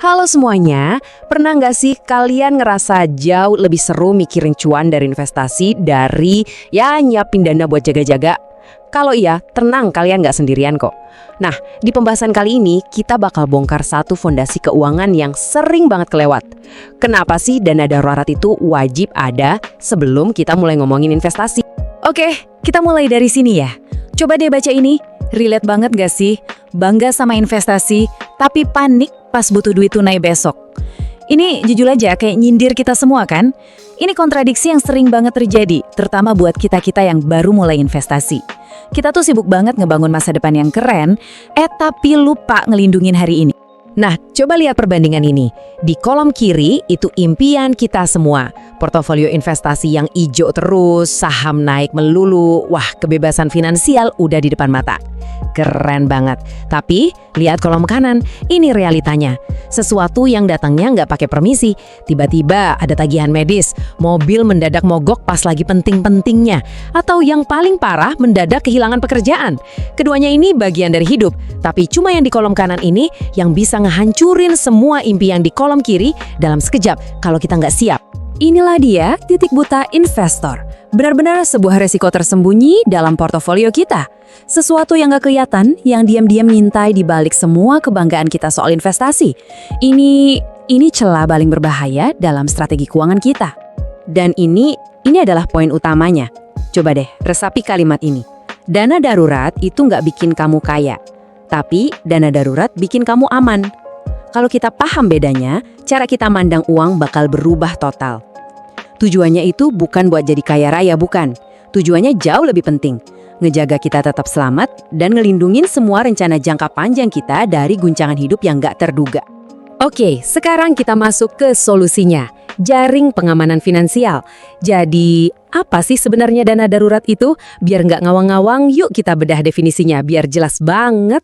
Halo semuanya, pernah nggak sih kalian ngerasa jauh lebih seru mikirin cuan dari investasi dari nyiapin dana buat jaga-jaga? Kalau iya, tenang kalian nggak sendirian kok. Nah, di pembahasan kali ini kita bakal bongkar satu fondasi keuangan yang sering banget kelewat. Kenapa sih dana darurat itu wajib ada sebelum kita mulai ngomongin investasi? Oke, kita mulai dari sini ya. Coba deh baca ini, relate banget gak sih? Bangga sama investasi, tapi panik pas butuh duit tunai besok. Ini jujur aja kayak nyindir kita semua kan? Ini kontradiksi yang sering banget terjadi, terutama buat kita-kita yang baru mulai investasi. Kita tuh sibuk banget ngebangun masa depan yang keren, tapi lupa ngelindungin hari ini. Nah, coba lihat perbandingan ini. Di kolom kiri itu impian kita semua. Portofolio investasi yang hijau terus, saham naik melulu, wah kebebasan finansial udah di depan mata. Keren banget. Tapi, lihat kolom kanan, ini realitanya. Sesuatu yang datangnya nggak pakai permisi. Tiba-tiba ada tagihan medis, mobil mendadak mogok pas lagi penting-pentingnya. Atau yang paling parah, mendadak kehilangan pekerjaan. Keduanya ini bagian dari hidup, tapi cuma yang di kolom kanan ini yang bisa ngehancurin semua impian di kolom kiri dalam sekejap kalau kita nggak siap. Inilah dia titik buta investor. Benar-benar sebuah resiko tersembunyi dalam portofolio kita. Sesuatu yang gak kelihatan, yang diam-diam ngintai di balik semua kebanggaan kita soal investasi. Ini celah paling berbahaya dalam strategi keuangan kita. Dan ini adalah poin utamanya. Coba deh, resapi kalimat ini. Dana darurat itu nggak bikin kamu kaya, tapi dana darurat bikin kamu aman. Kalau kita paham bedanya, cara kita mandang uang bakal berubah total. Tujuannya itu bukan buat jadi kaya raya, bukan. Tujuannya jauh lebih penting. Ngejaga kita tetap selamat dan ngelindungin semua rencana jangka panjang kita dari guncangan hidup yang nggak terduga. Oke, sekarang kita masuk ke solusinya. Jaring pengamanan finansial. Jadi, apa sih sebenarnya dana darurat itu? Biar nggak ngawang-ngawang, yuk kita bedah definisinya biar jelas banget.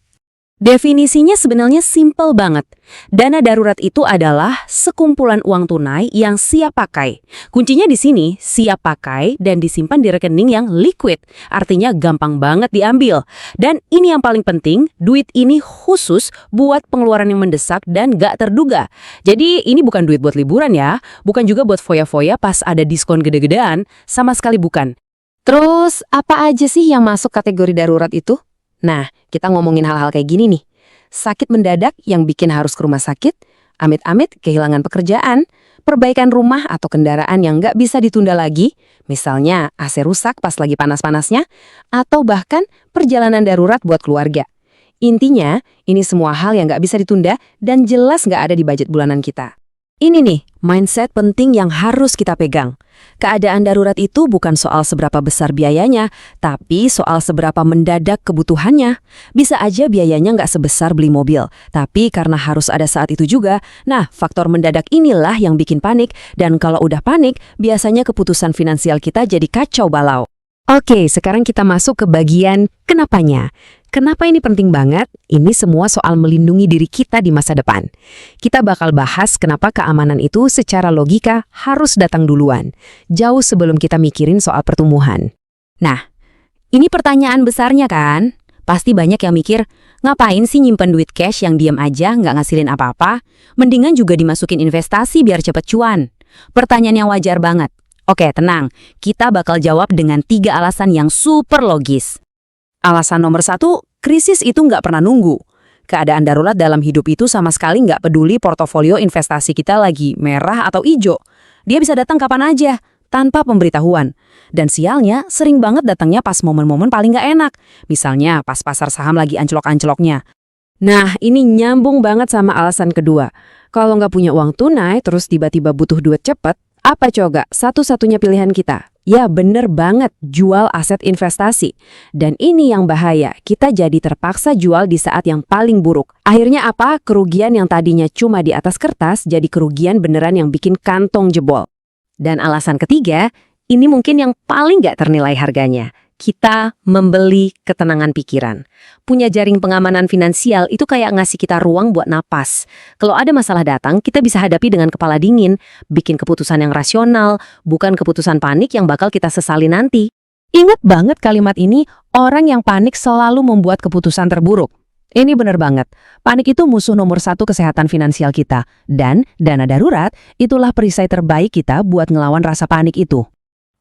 Definisinya sebenarnya simple banget. Dana darurat itu adalah sekumpulan uang tunai yang siap pakai. Kuncinya di sini, siap pakai dan disimpan di rekening yang liquid. Artinya gampang banget diambil. Dan ini yang paling penting, duit ini khusus buat pengeluaran yang mendesak dan gak terduga. Jadi ini bukan duit buat liburan ya, bukan juga buat foya-foya pas ada diskon gede-gedean, sama sekali bukan. Terus apa aja sih yang masuk kategori darurat itu? Nah, kita ngomongin hal-hal kayak gini nih. Sakit mendadak yang bikin harus ke rumah sakit, amit-amit kehilangan pekerjaan, perbaikan rumah atau kendaraan yang nggak bisa ditunda lagi, misalnya AC rusak pas lagi panas-panasnya, atau bahkan perjalanan darurat buat keluarga. Intinya, ini semua hal yang nggak bisa ditunda dan jelas nggak ada di budget bulanan kita. Ini nih, mindset penting yang harus kita pegang. Keadaan darurat itu bukan soal seberapa besar biayanya, tapi soal seberapa mendadak kebutuhannya. Bisa aja biayanya nggak sebesar beli mobil, tapi karena harus ada saat itu juga, nah faktor mendadak inilah yang bikin panik, dan kalau udah panik, biasanya keputusan finansial kita jadi kacau balau. Oke, sekarang kita masuk ke bagian kenapanya. Kenapa ini penting banget? Ini semua soal melindungi diri kita di masa depan. Kita bakal bahas kenapa keamanan itu secara logika harus datang duluan, jauh sebelum kita mikirin soal pertumbuhan. Nah, ini pertanyaan besarnya kan? Pasti banyak yang mikir, ngapain sih nyimpen duit cash yang diam aja nggak ngasilin apa-apa? Mendingan juga dimasukin investasi biar cepet cuan. Pertanyaan yang wajar banget. Oke, tenang. Kita bakal jawab dengan 3 alasan yang super logis. Alasan nomor 1, krisis itu nggak pernah nunggu. Keadaan darurat dalam hidup itu sama sekali nggak peduli portofolio investasi kita lagi merah atau hijau. Dia bisa datang kapan aja, tanpa pemberitahuan. Dan sialnya, sering banget datangnya pas momen-momen paling nggak enak. Misalnya pas pasar saham lagi anjlok-anjloknya. Nah, ini nyambung banget sama alasan kedua. Kalau nggak punya uang tunai, terus tiba-tiba butuh duit cepet, apa coba satu-satunya pilihan kita? Ya bener banget, jual aset investasi. Dan ini yang bahaya, kita jadi terpaksa jual di saat yang paling buruk. Akhirnya apa? Kerugian yang tadinya cuma di atas kertas, jadi kerugian beneran yang bikin kantong jebol. Dan alasan ketiga, ini mungkin yang paling gak ternilai harganya. Kita membeli ketenangan pikiran. Punya jaring pengamanan finansial itu kayak ngasih kita ruang buat napas. Kalau ada masalah datang, kita bisa hadapi dengan kepala dingin, bikin keputusan yang rasional, bukan keputusan panik yang bakal kita sesali nanti. Ingat banget kalimat ini, orang yang panik selalu membuat keputusan terburuk. Ini bener banget. Panik itu musuh nomor satu kesehatan finansial kita. Dan dana darurat itulah perisai terbaik kita buat ngelawan rasa panik itu.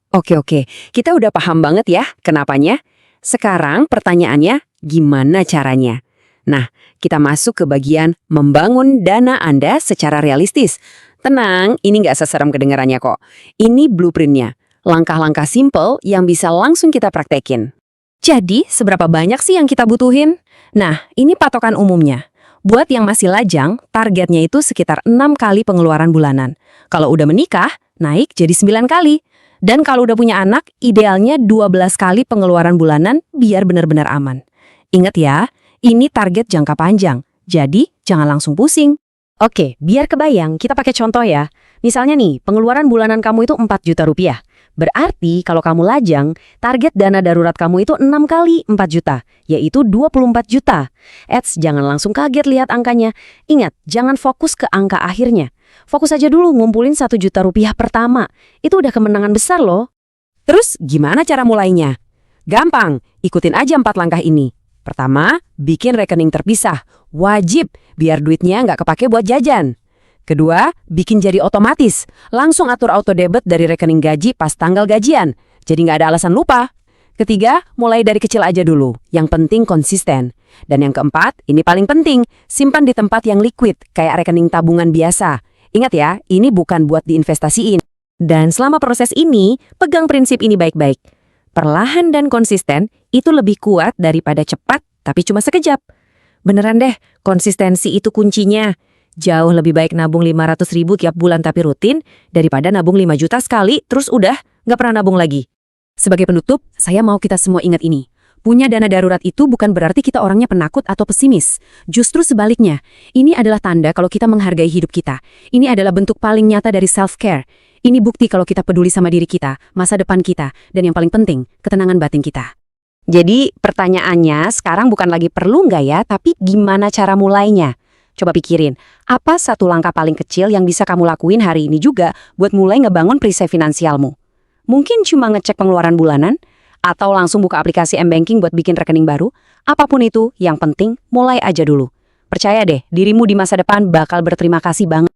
Oke, kita udah paham banget ya kenapanya. Sekarang pertanyaannya, gimana caranya? Nah, kita masuk ke bagian membangun dana Anda secara realistis. Tenang, ini nggak seserem kedengarannya kok. Ini blueprintnya. Langkah-langkah simple yang bisa langsung kita praktekin. Jadi, seberapa banyak sih yang kita butuhin? Nah, ini patokan umumnya. Buat yang masih lajang, targetnya itu sekitar 6 kali pengeluaran bulanan. Kalau udah menikah, naik jadi 9 kali. Dan kalau udah punya anak, idealnya 12 kali pengeluaran bulanan biar benar-benar aman. Ingat ya, ini target jangka panjang. Jadi, jangan langsung pusing. Oke, biar kebayang, kita pakai contoh ya. Misalnya nih, pengeluaran bulanan kamu itu 4 juta rupiah. Berarti kalau kamu lajang, target dana darurat kamu itu 6 kali 4 juta, yaitu 24 juta. Jangan langsung kaget lihat angkanya. Ingat, jangan fokus ke angka akhirnya. Fokus aja dulu ngumpulin 1 juta rupiah pertama. Itu udah kemenangan besar loh. Terus gimana cara mulainya? Gampang, ikutin aja 4 langkah ini. Pertama, bikin rekening terpisah. Wajib, biar duitnya nggak kepake buat jajan. Kedua, bikin jadi otomatis. Langsung atur auto debit dari rekening gaji pas tanggal gajian. Jadi nggak ada alasan lupa. Ketiga, mulai dari kecil aja dulu. Yang penting konsisten. Dan yang keempat, ini paling penting. Simpan di tempat yang liquid, kayak rekening tabungan biasa. Ingat ya, ini bukan buat diinvestasiin. Dan selama proses ini, pegang prinsip ini baik-baik. Perlahan dan konsisten, itu lebih kuat daripada cepat, tapi cuma sekejap. Beneran deh, konsistensi itu kuncinya. Jauh lebih baik nabung 500.000 tiap bulan tapi rutin, daripada nabung 5 juta sekali, terus udah, nggak pernah nabung lagi. Sebagai penutup, saya mau kita semua ingat ini. Punya dana darurat itu bukan berarti kita orangnya penakut atau pesimis. Justru sebaliknya, ini adalah tanda kalau kita menghargai hidup kita. Ini adalah bentuk paling nyata dari self-care. Ini bukti kalau kita peduli sama diri kita, masa depan kita, dan yang paling penting, ketenangan batin kita. Jadi, pertanyaannya sekarang bukan lagi perlu nggak ya, tapi gimana cara mulainya? Coba pikirin, apa satu langkah paling kecil yang bisa kamu lakuin hari ini juga buat mulai ngebangun perisai finansialmu? Mungkin cuma ngecek pengeluaran bulanan, atau langsung buka aplikasi M-Banking buat bikin rekening baru. Apapun itu, yang penting mulai aja dulu. Percaya deh, dirimu di masa depan bakal berterima kasih banget.